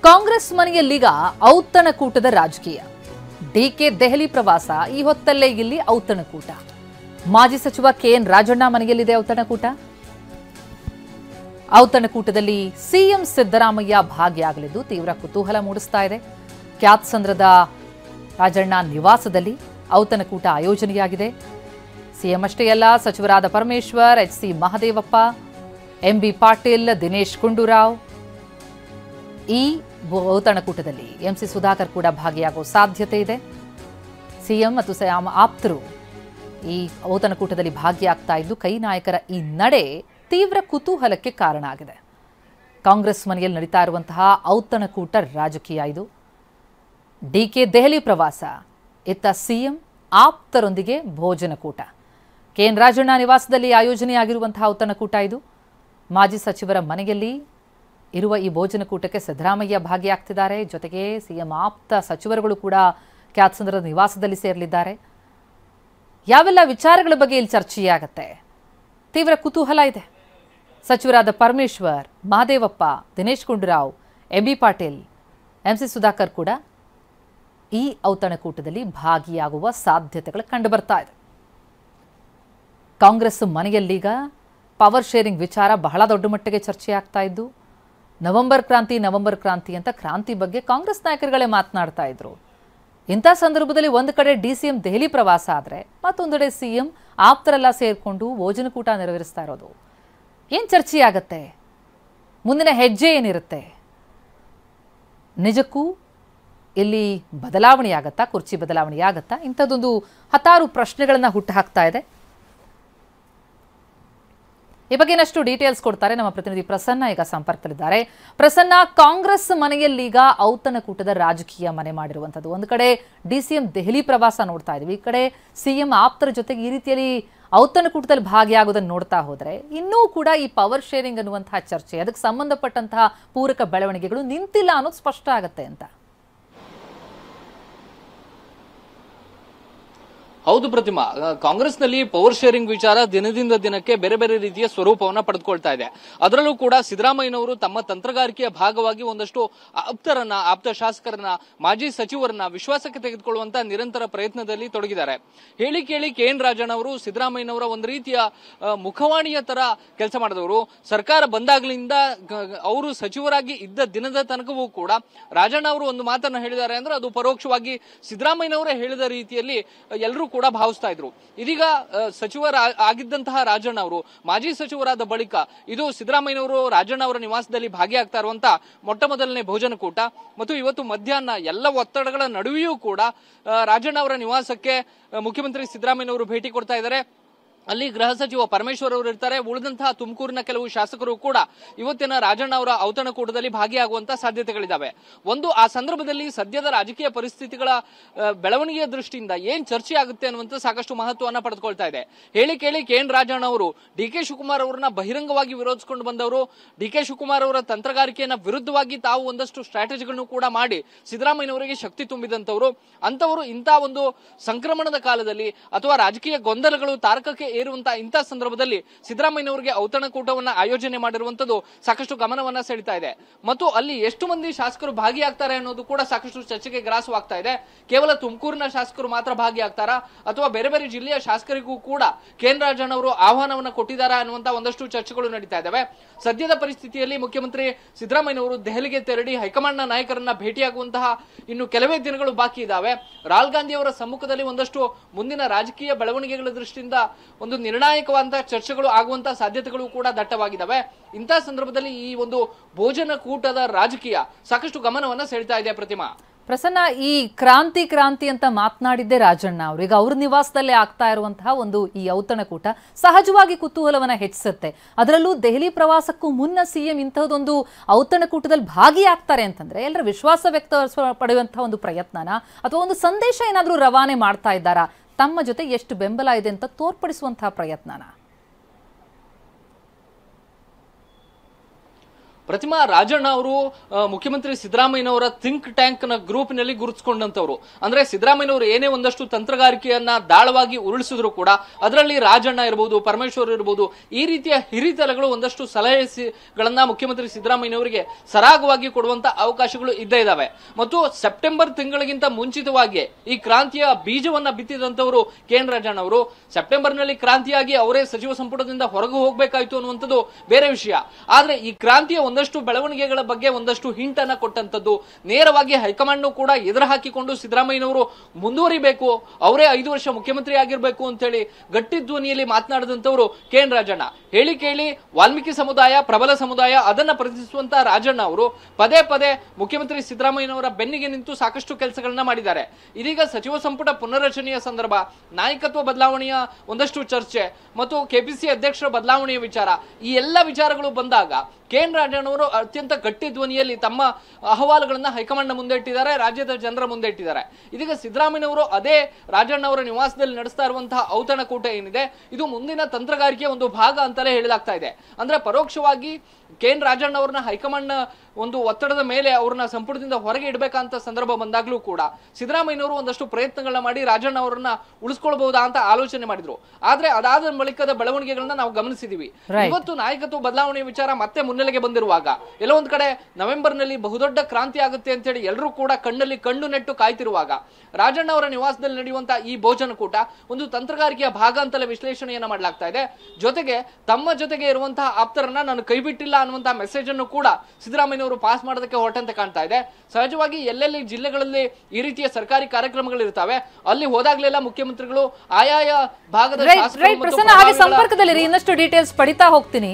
ಕಾಂಗ್ರೆಸ್ ಮನೆಯಲ್ಲೀಗ ಔತಣಕೂಟದ ರಾಜಕೀಯ. ಡಿಕೆ ದೆಹಲಿ ಪ್ರವಾಸ, ಈ ಹೊತ್ತಲ್ಲೇ ಇಲ್ಲಿ ಔತಣಕೂಟ. ಮಾಜಿ ಸಚಿವ ಕೆಎನ್ ರಾಜಣ್ಣ ಮನೆಯಲ್ಲಿದೆ ಔತಣಕೂಟ. ಔತಣಕೂಟದಲ್ಲಿ ಸಿಎಂ ಸಿದ್ದರಾಮಯ್ಯ ಭಾಗಿಯಾಗಲಿದ್ದು ತೀವ್ರ ಕುತೂಹಲ ಮೂಡಿಸ್ತಾ ಇದೆ. ಕ್ಯಾತ್ಸಂದ್ರದ ರಾಜಣ್ಣ ನಿವಾಸದಲ್ಲಿ ಔತಣಕೂಟ ಆಯೋಜನೆಯಾಗಿದೆ. ಸಿಎಂ ಅಷ್ಟೇ ಅಲ್ಲ, ಸಚಿವರಾದ ಪರಮೇಶ್ವರ್, ಎಚ್.ಸಿ. ಮಹದೇವಪ್ಪ, ಎಂ.ಬಿ. ಪಾಟೀಲ್, ದಿನೇಶ್ ಗುಂಡೂರಾವ್, ಈ ಔತಣಕೂಟದಲ್ಲಿ ಎಂಸಿ ಸುಧಾಕರ್ ಕೂಡ ಭಾಗಿಯಾಗುವ ಸಾಧ್ಯತೆ ಇದೆ. ಸಿಎಂ ಮತ್ತು ಸಿಎಂ ಆಪ್ತರು ಈ ಔತಣಕೂಟದಲ್ಲಿ ಭಾಗಿಯಾಗ್ತಾ ಇದ್ದು ಕೈ ನಾಯಕರ ಈ ನಡೆ ತೀವ್ರ ಕುತೂಹಲಕ್ಕೆ ಕಾರಣ ಆಗಿದೆ. ಕಾಂಗ್ರೆಸ್ ಮನೆಯಲ್ಲಿ ನಡೀತಾ ಇರುವಂತಹ ಔತಣಕೂಟ ರಾಜಕೀಯ ಇದು. ಡಿಕೆ ದೆಹಲಿ ಪ್ರವಾಸ, ಇತ್ತ ಸಿಎಂ ಆಪ್ತರೊಂದಿಗೆ ಭೋಜನಕೂಟ. ಕೆಎನ್ ರಾಜಣ್ಣ ನಿವಾಸದಲ್ಲಿ ಆಯೋಜನೆಯಾಗಿರುವಂತಹ ಔತಣಕೂಟ ಇದು. ಮಾಜಿ ಸಚಿವರ ಮನೆಯಲ್ಲಿ ಇರುವ ಈ ಭೋಜನಕೂಟಕ್ಕೆ ಸಿದ್ದರಾಮಯ್ಯ ಭಾಗಿಯಾಗ್ತಿದ್ದಾರೆ. ಜೊತೆಗೆ ಸಿಎಂ ಆಪ್ತ ಸಚಿವರುಗಳು ಕೂಡ ಕ್ಯಾತ್ಸಂದ್ರದ ನಿವಾಸದಲ್ಲಿ ಸೇರಲಿದ್ದಾರೆ. ಯಾವೆಲ್ಲ ವಿಚಾರಗಳ ಬಗ್ಗೆ ಇಲ್ಲಿ ಚರ್ಚೆಯಾಗತ್ತೆ? ತೀವ್ರ ಕುತೂಹಲ ಇದೆ. ಸಚಿವರಾದ ಪರಮೇಶ್ವರ್, ಮಹದೇವಪ್ಪ, ದಿನೇಶ್ ಗುಂಡೂರಾವ್, ಎಂ.ಬಿ. ಪಾಟೀಲ್, ಎಂ.ಸಿ. ಸುಧಾಕರ್ ಕೂಡ ಈ ಔತಣಕೂಟದಲ್ಲಿ ಭಾಗಿಯಾಗುವ ಸಾಧ್ಯತೆಗಳು ಕಂಡುಬರ್ತಾ ಇದೆ. ಕಾಂಗ್ರೆಸ್ ಮನೆಯಲ್ಲೀಗ ಪವರ್ ಶೇರಿಂಗ್ ವಿಚಾರ ಬಹಳ ದೊಡ್ಡ ಮಟ್ಟಿಗೆ ಚರ್ಚೆಯಾಗ್ತಾ ಇದ್ದು, ನವೆಂಬರ್ ಕ್ರಾಂತಿ ಅಂತ ಕ್ರಾಂತಿ ಬಗ್ಗೆ ಕಾಂಗ್ರೆಸ್ ನಾಯಕರುಗಳೇ ಮಾತನಾಡ್ತಾ ಇದ್ರು. ಇಂಥ ಸಂದರ್ಭದಲ್ಲಿ ಒಂದು ಕಡೆ ಡಿಸಿಎಂ ದೆಹಲಿ ಪ್ರವಾಸ ಆದರೆ ಮತ್ತೊಂದೆಡೆ ಸಿಎಂ ಆಪ್ತರೆಲ್ಲ ಸೇರಿಕೊಂಡು ಭೋಜನಕೂಟ ನೆರವೇರಿಸ್ತಾ ಇರೋದು. ಏನು ಚರ್ಚೆಯಾಗತ್ತೆ? ಮುಂದಿನ ಹೆಜ್ಜೆ ಏನಿರುತ್ತೆ? ನಿಜಕ್ಕೂ ಇಲ್ಲಿ ಬದಲಾವಣೆಯಾಗತ್ತಾ? ಕುರ್ಚಿ ಬದಲಾವಣೆಯಾಗತ್ತಾ? ಇಂಥದ್ದೊಂದು ಹತ್ತಾರು ಪ್ರಶ್ನೆಗಳನ್ನು ಹುಟ್ಟುಹಾಕ್ತಾ ಇದೆ. ಈ ಬಗ್ಗೆ ಇನ್ನಷ್ಟು ಡೀಟೇಲ್ಸ್ ಕೊಡ್ತಾರೆ ನಮ್ಮ ಪ್ರತಿನಿಧಿ ಪ್ರಸನ್ನ. ಈಗ ಸಂಪರ್ಕದಲ್ಲಿದ್ದಾರೆ. ಪ್ರಸನ್ನ, ಕಾಂಗ್ರೆಸ್ ಮನೆಯಲ್ಲೀಗ ಔತಣಕೂಟದ ರಾಜಕೀಯ ಮನೆ ಮಾಡಿರುವಂಥದ್ದು. ಒಂದು ಕಡೆ ಡಿಸಿಎಂ ದೆಹಲಿ ಪ್ರವಾಸ ನೋಡ್ತಾ ಇದೀವಿ, ಈ ಕಡೆ ಸಿಎಂ ಆಪ್ತರ ಜೊತೆಗೆ ಈ ರೀತಿಯಲ್ಲಿ ಔತಣಕೂಟದಲ್ಲಿ ಭಾಗಿಯಾಗೋದನ್ನು ನೋಡ್ತಾ ಹೋದ್ರೆ ಇನ್ನೂ ಕೂಡ ಈ ಪವರ್ ಶೇರಿಂಗ್ ಅನ್ನುವಂತಹ ಚರ್ಚೆ, ಅದಕ್ಕೆ ಸಂಬಂಧಪಟ್ಟಂತಹ ಪೂರಕ ಬೆಳವಣಿಗೆಗಳು ನಿಂತಿಲ್ಲ ಅನ್ನೋದು ಸ್ಪಷ್ಟ ಆಗತ್ತೆ ಅಂತ. ಹೌದು ಪ್ರತಿಮಾ, ಕಾಂಗ್ರೆಸ್ನಲ್ಲಿ ಪವರ್ ಶೇರಿಂಗ್ ವಿಚಾರ ದಿನದಿಂದ ದಿನಕ್ಕೆ ಬೇರೆ ಬೇರೆ ರೀತಿಯ ಸ್ವರೂಪವನ್ನ ಪಡೆದುಕೊಳ್ತಾ ಇದೆ. ಅದರಲ್ಲೂ ಕೂಡ ಸಿದ್ದರಾಮಯ್ಯನವರು ತಮ್ಮ ತಂತ್ರಗಾರಿಕೆಯ ಭಾಗವಾಗಿ ಒಂದಷ್ಟು ಆಪ್ತ ಶಾಸಕರನ್ನ, ಮಾಜಿ ಸಚಿವರನ್ನ ವಿಶ್ವಾಸಕ್ಕೆ ತೆಗೆದುಕೊಳ್ಳುವಂತ ನಿರಂತರ ಪ್ರಯತ್ನದಲ್ಲಿ ತೊಡಗಿದ್ದಾರೆ. ಹೇಳಿ ಕೇಳಿ ಕೆಎನ್ ರಾಜಣ್ಣ ಅವರು ಸಿದ್ದರಾಮಯ್ಯನವರ ಒಂದು ರೀತಿಯ ಮುಖವಾಣಿಯ ತರ ಕೆಲಸ ಮಾಡಿದವರು. ಸರ್ಕಾರ ಬಂದಾಗ್ಲಿಂದ ಅವರು ಸಚಿವರಾಗಿ ಇದ್ದ ದಿನದ ತನಕವೂ ಕೂಡ ರಾಜಣ್ಣ ಅವರು ಒಂದು ಮಾತನ್ನ ಹೇಳಿದ್ದಾರೆ ಅಂದ್ರೆ ಅದು ಪರೋಕ್ಷವಾಗಿ ಸಿದ್ದರಾಮಯ್ಯನವರೇ ಹೇಳಿದ ರೀತಿಯಲ್ಲಿ ಎಲ್ಲರೂ ಕೂಡ ಭಾವಿಸ್ತಾ ಇದ್ರು. ಇದೀಗ ಆಗಿದ್ದಂತಹ ರಾಜಣ್ಣ ಅವರು ಮಾಜಿ ಸಚಿವರಾದ ಬಳಿಕ ಇದು ಸಿದ್ದರಾಮಯ್ಯನವರು ರಾಜಣ್ಣ ಅವರ ನಿವಾಸದಲ್ಲಿ ಭಾಗಿಯಾಗ್ತಾ ಇರುವಂತಹ ಮೊಟ್ಟ ಮೊದಲನೇ ಭೋಜನಕೂಟ. ಮತ್ತು ಇವತ್ತು ಮಧ್ಯಾಹ್ನ ಎಲ್ಲ ಒತ್ತಡಗಳ ನಡುವೆಯೂ ಕೂಡ ರಾಜಣ್ಣ ಅವರ ನಿವಾಸಕ್ಕೆ ಮುಖ್ಯಮಂತ್ರಿ ಸಿದ್ದರಾಮಯ್ಯನವರು ಭೇಟಿ ಕೊಡ್ತಾ ಇದ್ದಾರೆ. ಅಲ್ಲಿ ಗೃಹ ಸಚಿವ ಪರಮೇಶ್ವರ್ ಅವರು ಇರ್ತಾರೆ. ಉಳಿದಂತಹ ತುಮಕೂರಿನ ಕೆಲವು ಶಾಸಕರು ಕೂಡ ಇವತ್ತಿನ ರಾಜಣ್ಣ ಅವರ ಔತಣಕೂಟದಲ್ಲಿ ಭಾಗಿಯಾಗುವಂತಹ ಸಾಧ್ಯತೆಗಳಿದ್ದಾವೆ. ಆ ಸಂದರ್ಭದಲ್ಲಿ ಸದ್ಯದ ರಾಜಕೀಯ ಪರಿಸ್ಥಿತಿಗಳ ಬೆಳವಣಿಗೆಯ ದೃಷ್ಟಿಯಿಂದ ಏನ್ ಚರ್ಚೆ ಆಗುತ್ತೆ ಅನ್ನುವಂಥ ಸಾಕಷ್ಟು ಮಹತ್ವವನ್ನ ಪಡೆದುಕೊಳ್ತಾ ಇದೆ. ಹೇಳಿ ಕೇಳಿ ಕೆಎನ್ ರಾಜಣ್ಣ ಅವರು ಡಿ.ಕೆ. ಶಿವಕುಮಾರ್ ಅವರನ್ನ ಬಹಿರಂಗವಾಗಿ ವಿರೋಧಿಸಿಕೊಂಡು ಬಂದವರು. ಡಿ.ಕೆ. ಶಿವಕುಮಾರ್ ಅವರ ತಂತ್ರಗಾರಿಕೆಯನ್ನ ವಿರುದ್ಧವಾಗಿ ತಾವು ಒಂದಷ್ಟು ಸ್ಟ್ರಾಟಜಿಗಳನ್ನು ಕೂಡ ಮಾಡಿ ಸಿದ್ದರಾಮಯ್ಯನವರಿಗೆ ಶಕ್ತಿ ತುಂಬಿದಂತವರು. ಅಂತವರು ಇಂತಹ ಒಂದು ಸಂಕ್ರಮಣದ ಕಾಲದಲ್ಲಿ ಅಥವಾ ರಾಜಕೀಯ ಗೊಂದಲಗಳು ತಾರಕಕ್ಕೆ ಏರುವಂತಹ ಇಂತಹ ಸಂದರ್ಭದಲ್ಲಿ ಸಿದ್ದರಾಮಯ್ಯನವರಿಗೆ ಔತಣಕೂಟವನ್ನ ಆಯೋಜನೆ ಮಾಡಿರುವಂತದ್ದು ಸಾಕಷ್ಟು ಗಮನವನ್ನ ಸೆಳೀತಾ ಇದೆ. ಮತ್ತು ಅಲ್ಲಿ ಎಷ್ಟು ಮಂದಿ ಶಾಸಕರು ಭಾಗಿಯಾಗ್ತಾರೆ ಅನ್ನೋದು ಕೂಡ ಸಾಕಷ್ಟು ಚರ್ಚೆಗೆ ಗ್ರಾಸವಾಗ್ತಾ ಇದೆ. ಕೇವಲ ತುಮಕೂರಿನ ಶಾಸಕರು ಮಾತ್ರ ಭಾಗಿಯಾಗ್ತಾರಾ ಅಥವಾ ಬೇರೆ ಬೇರೆ ಜಿಲ್ಲೆಯ ಶಾಸಕರಿಗೂ ಕೂಡ ಕೆಎನ್ ರಾಜಣ್ಣ ಅವರು ಆಹ್ವಾನವನ್ನ ಕೊಟ್ಟಿದ್ದಾರಾ ಅನ್ನುವಂತಹ ಒಂದಷ್ಟು ಚರ್ಚೆಗಳು ನಡೀತಾ ಇದ್ದಾವೆ. ಸದ್ಯದ ಪರಿಸ್ಥಿತಿಯಲ್ಲಿ ಮುಖ್ಯಮಂತ್ರಿ ಸಿದ್ದರಾಮಯ್ಯನವರು ದೆಹಲಿಗೆ ತೆರಳಿ ಹೈಕಮಾಂಡ್ನ ನಾಯಕರನ್ನ ಭೇಟಿಯಾಗುವಂತಹ ಇನ್ನು ಕೆಲವೇ ದಿನಗಳು ಬಾಕಿ ಇದ್ದಾವೆ. ರಾಹುಲ್ ಗಾಂಧಿ ಅವರ ಸಮ್ಮುಖದಲ್ಲಿ ಒಂದಷ್ಟು ಮುಂದಿನ ರಾಜಕೀಯ ಬೆಳವಣಿಗೆಗಳ ದೃಷ್ಟಿಯಿಂದ ಒಂದು ನಿರ್ಣಾಯಕವಾದಂತಹ ಚರ್ಚೆಗಳು ಆಗುವಂತಹ ಸಾಧ್ಯತೆಗಳು ಕೂಡ ದಟ್ಟವಾಗಿದ್ದಾವೆ. ಇಂತಹ ಸಂದರ್ಭದಲ್ಲಿ ಈ ಒಂದು ಭೋಜನಕೂಟದ ರಾಜಕೀಯ ಸಾಕಷ್ಟು ಗಮನವನ್ನ ಸೆಳೀತಾ ಇದೆ. ಪ್ರಸನ್ನ, ಈ ಕ್ರಾಂತಿ ಅಂತ ಮಾತನಾಡಿದ್ದೆ ರಾಜಣ್ಣ ಅವರು. ಈಗ ಅವ್ರ ನಿವಾಸದಲ್ಲೇ ಆಗ್ತಾ ಇರುವಂತಹ ಈ ಔತಣಕೂಟ ಸಹಜವಾಗಿ ಕುತೂಹಲವನ್ನ ಹೆಚ್ಚಿಸುತ್ತೆ. ಅದರಲ್ಲೂ ದೆಹಲಿ ಪ್ರವಾಸಕ್ಕೂ ಮುನ್ನ ಸಿಎಂ ಇಂತಹದೊಂದು ಔತಣಕೂಟದಲ್ಲಿ ಭಾಗಿಯಾಗ್ತಾರೆ ಅಂತಂದ್ರೆ ಎಲ್ಲರ ವಿಶ್ವಾಸ ವ್ಯಕ್ತಪಡುವಂತಹ ಒಂದು ಪ್ರಯತ್ನನ ಅಥವಾ ಒಂದು ಸಂದೇಶ ಏನಾದ್ರೂ ರವಾನೆ ಮಾಡ್ತಾ ಇದ್ದಾರಾ? ತಮ್ಮ ಜೊತೆ ಎಷ್ಟು ಬೆಂಬಲ ಇದೆ ಅಂತ ತೋರ್ಪಡಿಸುವಂತಹ ಪ್ರಯತ್ನನ? ಪ್ರತಿಮಾ ರಾಜಣ್ಣ ಅವರು ಮುಖ್ಯಮಂತ್ರಿ ಸಿದ್ದರಾಮಯ್ಯನವರ ಥಿಂಕ್ ಟ್ಯಾಂಕ್ ನ ಗ್ರೂಪ್ ನಲ್ಲಿ ಗುರುತಿಸಿಕೊಂಡಂತವ್ರು. ಅಂದ್ರೆ ಸಿದ್ದರಾಮಯ್ಯನವರು ಏನೇ ಒಂದಷ್ಟು ತಂತ್ರಗಾರಿಕೆಯನ್ನ ದಾಳವಾಗಿ ಉರುಳಿಸಿದ್ರು ಕೂಡ ಅದರಲ್ಲಿ ರಾಜಣ್ಣ ಇರಬಹುದು, ಪರಮೇಶ್ವರ್ ಇರಬಹುದು, ಈ ರೀತಿಯ ಹಿರಿತಲಗಳು ಒಂದಷ್ಟು ಸಲಹೆಗಳನ್ನ ಮುಖ್ಯಮಂತ್ರಿ ಸಿದ್ದರಾಮಯ್ಯನವರಿಗೆ ಸರಾಗವಾಗಿ ಕೊಡುವಂತ ಅವಕಾಶಗಳು ಇದ್ದೇ ಇದಾವೆ. ಮತ್ತು ಸೆಪ್ಟೆಂಬರ್ ತಿಂಗಳಿಗಿಂತ ಮುಂಚಿತವಾಗಿ ಈ ಕ್ರಾಂತಿಯ ಬೀಜವನ್ನ ಬಿತ್ತಿದಂತವರು ಕೆ.ಎನ್. ರಾಜಣ್ಣ ಅವರು. ಸೆಪ್ಟೆಂಬರ್ ನಲ್ಲಿ ಕ್ರಾಂತಿಯಾಗಿ ಅವರೇ ಸಚಿವ ಸಂಪುಟದಿಂದ ಹೊರಗೆ ಹೋಗಬೇಕಾಯ್ತು ಅನ್ನುವಂಥದ್ದು ಬೇರೆ ವಿಷಯ. ಆದ್ರೆ ಈ ಕ್ರಾಂತಿಯ ಒಂದಷ್ಟು ಬೆಳವಣಿಗೆಗಳ ಬಗ್ಗೆ ಒಂದಷ್ಟು ಹಿಂಟ್ ಅನ್ನ ಕೊಟ್ಟಂತದ್ದು, ನೇರವಾಗಿ ಹೈಕಮಾಂಡ್ ಕೂಡ ಎದುರು ಹಾಕಿಕೊಂಡು ಸಿದ್ದರಾಮಯ್ಯನವರು ಮುಂದುವರಿಬೇಕು, ಅವರೇ 5 ವರ್ಷ ಮುಖ್ಯಮಂತ್ರಿ ಆಗಿರ್ಬೇಕು ಅಂತ ಹೇಳಿ ಗಟ್ಟಿ ಧ್ವನಿಯಲ್ಲಿ ಮಾತನಾಡಿದಂತವರು ಕೆ.ಎನ್. ರಾಜಣ್ಣ. ಹೇಳಿ ಕೇಳಿ ವಾಲ್ಮೀಕಿ ಸಮುದಾಯ, ಪ್ರಬಲ ಸಮುದಾಯ ಅದನ್ನ ಪ್ರತಿನಿಧಿಸುವಂತ ರಾಜಣ್ಣ ಅವರು ಪದೇ ಪದೇ ಮುಖ್ಯಮಂತ್ರಿ ಸಿದ್ದರಾಮಯ್ಯನವರ ಬೆನ್ನಿಗೆ ನಿಂತು ಸಾಕಷ್ಟು ಕೆಲಸಗಳನ್ನ ಮಾಡಿದ್ದಾರೆ. ಇದೀಗ ಸಚಿವ ಸಂಪುಟ ಪುನರ್ರಚನೆಯ ಸಂದರ್ಭ, ನಾಯಕತ್ವ ಬದಲಾವಣೆಯ ಒಂದಷ್ಟು ಚರ್ಚೆ ಮತ್ತು ಕೆಪಿಸಿ ಅಧ್ಯಕ್ಷರ ಬದಲಾವಣೆಯ ವಿಚಾರ, ಈ ಎಲ್ಲ ವಿಚಾರಗಳು ಬಂದಾಗ ಕೆ.ಎನ್. ರಾಜಣ್ಣವರು ಅತ್ಯಂತ ಗಟ್ಟಿ ಧ್ವನಿಯಲ್ಲಿ ತಮ್ಮ ಅಹವಾಲುಗಳನ್ನ ಹೈಕಮಾಂಡ್ ಮುಂದೆ ಇಟ್ಟಿದ್ದಾರೆ, ರಾಜ್ಯದ ಜನರ ಮುಂದೆ ಇಟ್ಟಿದ್ದಾರೆ. ಇದೀಗ ಸಿದ್ದರಾಮಯ್ಯನವರು ಅದೇ ರಾಜಣ್ಣ ಅವರ ನಿವಾಸದಲ್ಲಿ ನಡೆಸ್ತಾ ಇರುವಂತಹ ಔತಣಕೂಟ ಏನಿದೆ, ಇದು ಮುಂದಿನ ತಂತ್ರಗಾರಿಕೆಯ ಒಂದು ಭಾಗ ಅಂತಲೇ ಹೇಳಲಾಗ್ತಾ ಇದೆ. ಅಂದ್ರೆ ಪರೋಕ್ಷವಾಗಿ ಕೆ.ಎನ್. ರಾಜಣ್ಣ ಅವರನ್ನ ಹೈಕಮಾಂಡ್ ಒಂದು ಒತ್ತಡದ ಮೇಲೆ ಅವ್ರನ್ನ ಸಂಪುಟದಿಂದ ಹೊರಗೆ ಇಡಬೇಕಂತ ಸಂದರ್ಭ ಬಂದಾಗ್ಲೂ ಕೂಡ ಸಿದ್ದರಾಮಯ್ಯನವರು ಒಂದಷ್ಟು ಪ್ರಯತ್ನಗಳನ್ನ ಮಾಡಿ ರಾಜಣ್ಣ ಅವರನ್ನ ಉಳಿಸ್ಕೊಳ್ಬಹುದಾ ಅಂತ ಆಲೋಚನೆ ಮಾಡಿದ್ರು. ಆದ್ರೆ ಅದಾದ ಬಳಿಕದ ಬೆಳವಣಿಗೆಗಳನ್ನ ನಾವು ಗಮನಿಸಿದೀವಿ. ಇವತ್ತು ನಾಯಕತ್ವ ಬದಲಾವಣೆ ವಿಚಾರ ಮತ್ತೆ ಮುನ್ನೆಲೆಗೆ ಬಂದಿರುವಾಗ ಎಲ್ಲೋ ಒಂದ್ ಕಡೆ ನವೆಂಬರ್ ನಲ್ಲಿ ಬಹುದೊಡ್ಡ ಕ್ರಾಂತಿ ಆಗುತ್ತೆ ಅಂತ ಹೇಳಿ ಎಲ್ಲರೂ ಕೂಡ ಕಣ್ಣಲ್ಲಿ ಕಣ್ಣು ನೆಟ್ಟು ಕಾಯ್ತಿರುವಾಗ ರಾಜಣ್ಣ ಅವರ ನಿವಾಸದಲ್ಲಿ ನಡೆಯುವಂತಹ ಈ ಭೋಜನಕೂಟ ಒಂದು ತಂತ್ರಗಾರಿಕೆಯ ಭಾಗ ಅಂತಲೇ ವಿಶ್ಲೇಷಣೆಯನ್ನ ಮಾಡಲಾಗ್ತಾ ಇದೆ. ಜೊತೆಗೆ ತಮ್ಮ ಜೊತೆಗೆ ಇರುವಂತಹ ಆಪ್ತರನ್ನ ನಾನು ಕೈ ಬಿಟ್ಟಿಲ್ಲ ಅನ್ನುವಂತಹ ಮೆಸೇಜ್ ಅನ್ನು ಕೂಡ ಸಿದ್ದರಾಮಯ್ಯನವರು ಪಾಸ್ ಮಾಡೋದಕ್ಕೆ ಹೊರಟಂತೆ ಕಾಣ್ತಾ ಇದೆ. ಸಹಜವಾಗಿ ಎಲ್ಲೆಲ್ಲಿ ಜಿಲ್ಲೆಗಳಲ್ಲಿ ಈ ರೀತಿಯ ಸರ್ಕಾರಿ ಕಾರ್ಯಕ್ರಮಗಳು ಇರ್ತಾವೆ ಅಲ್ಲಿ ಹೋದಾಗ್ಲೆಲ್ಲ ಮುಖ್ಯಮಂತ್ರಿಗಳು ಆಯಾಯ ಭಾಗದ ಸಂಪರ್ಕದಲ್ಲಿ ಇನ್ನಷ್ಟು ಡೀಟೇಲ್ಸ್ ಪಡಿತಾ ಹೋಗ್ತೀನಿ.